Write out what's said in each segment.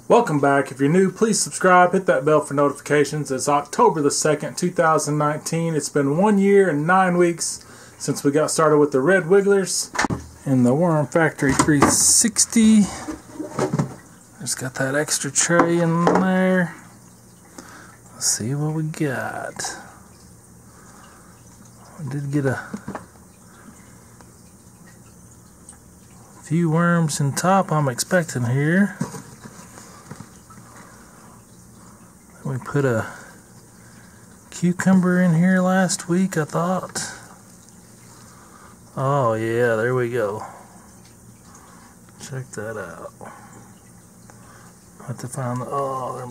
Welcome back. If you're new, please subscribe, hit that bell for notifications. It's October the 2nd, 2019. It's been 1 year and 9 weeks since we got started with the red wigglers in the Worm Factory 360. Just got that extra tray in there. Let's see what we got. I did get a few worms in top I'm expecting here. We put a cucumber in here last week, I thought. Oh yeah, there we go. Check that out. I have to find the, oh, they're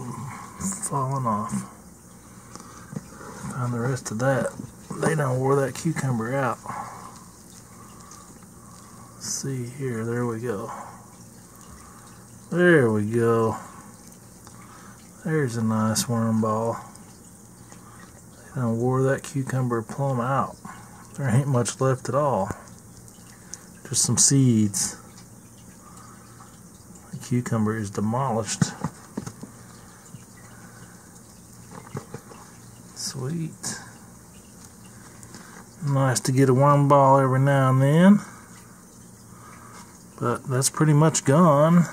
falling off. Find the rest of that. They done wore that cucumber out. Let's see here, there we go. There we go. There's a nice worm ball. They done wore that cucumber plumb out. There ain't much left at all. Just some seeds. The cucumber is demolished. Sweet. Nice to get a worm ball every now and then. But that's pretty much gone.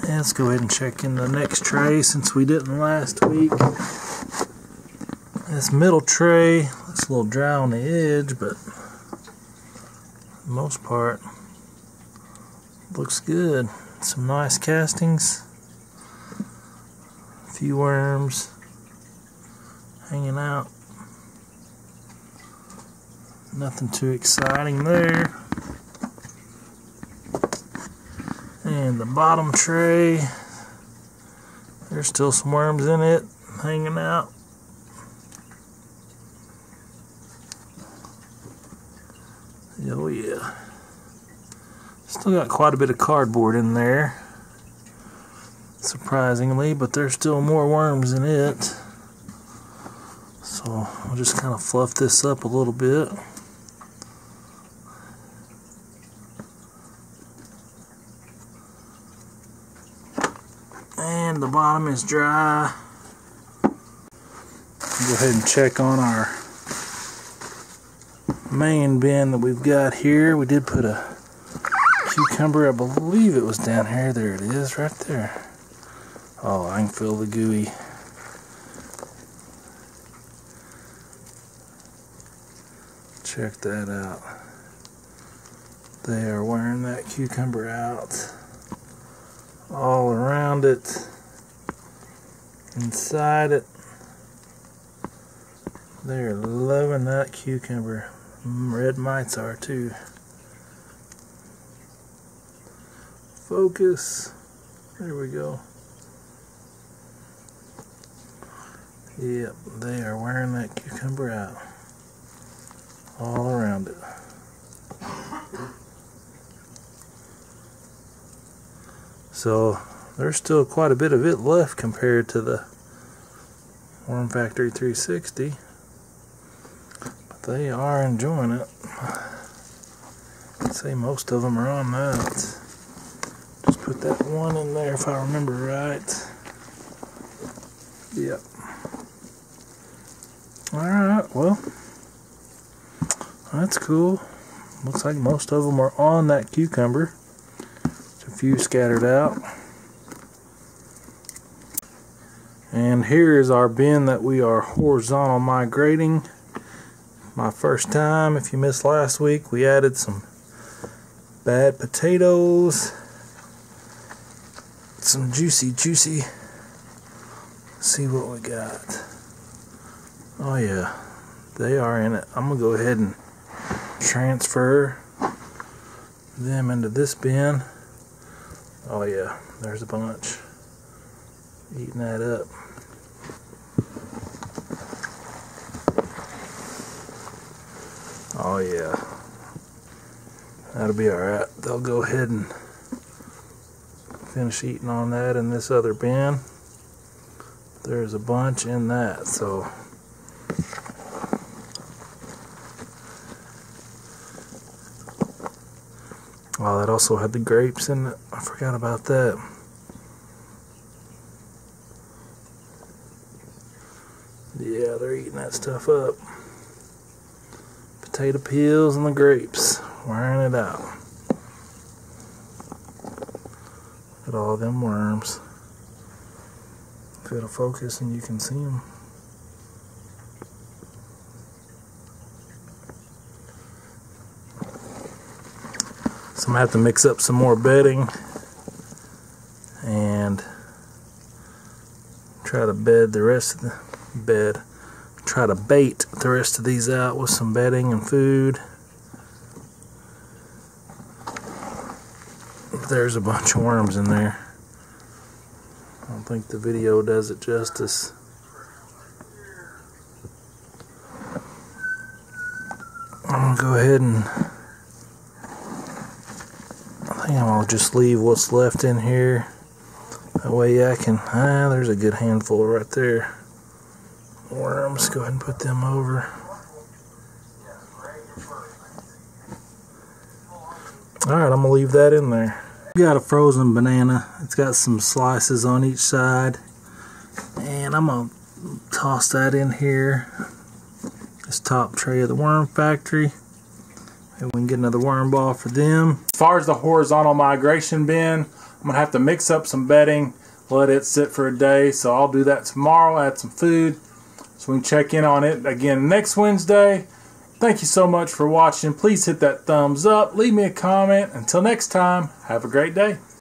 Let's go ahead and check in the next tray since we didn't last week. This middle tray looks a little dry on the edge, but for the most part looks good. Some nice castings, a few worms hanging out. Nothing too exciting there. And the bottom tray, there's still some worms in it hanging out. Oh yeah. Still got quite a bit of cardboard in there, surprisingly, but there's still more worms in it. So I'll just kind of fluff this up a little bit. And the bottom is dry. Go ahead and check on our main bin that we've got here. We did put a cucumber, I believe it was down here. There it is, right there. Oh, I can feel the gooey. Check that out. They are wearing that cucumber out. All around it, inside it. They're loving that cucumber. Red mites are too. Focus. There we go. Yep, they are wearing that cucumber out. All around it. So there's still quite a bit of it left compared to the Worm Factory 360, but they are enjoying it. I'd say most of them are on that. Just put that one in there if I remember right. Yep. Alright, well, that's cool. Looks like most of them are on that cucumber. A few scattered out. And here is our bin that we are horizontal migrating. My first time. If you missed last week, we added some bad potatoes, some juicy. Let's see what we got. Oh yeah, they are in it. I'm gonna go ahead and transfer them into this bin. Oh yeah, there's a bunch. Eating that up. Oh yeah. That'll be alright. They'll go ahead and finish eating on that in this other bin. There's a bunch in that, so oh, that also had the grapes in it. I forgot about that. Yeah, they're eating that stuff up. Potato peels and the grapes, wearing it out. Look at all them worms. If it'll focus and you can see them. So I'm going to have to mix up some more bedding and try to bait the rest of these out with some bedding and food. There's a bunch of worms in there. I don't think the video does it justice. I'm gonna go ahead and I think I'm gonna just leave what's left in here. That way I can, there's a good handful right there. Worms, go ahead and put them over. Alright, I'm gonna leave that in there. Got a frozen banana. It's got some slices on each side. And I'm gonna toss that in here. This top tray of the worm factory. Maybe we can get another worm ball for them. As far as the horizontal migration bin, I'm gonna have to mix up some bedding, let it sit for a day. So I'll do that tomorrow, add some food, so we can check in on it again next Wednesday. Thank you so much for watching. Please hit that thumbs up, leave me a comment. Until next time, have a great day.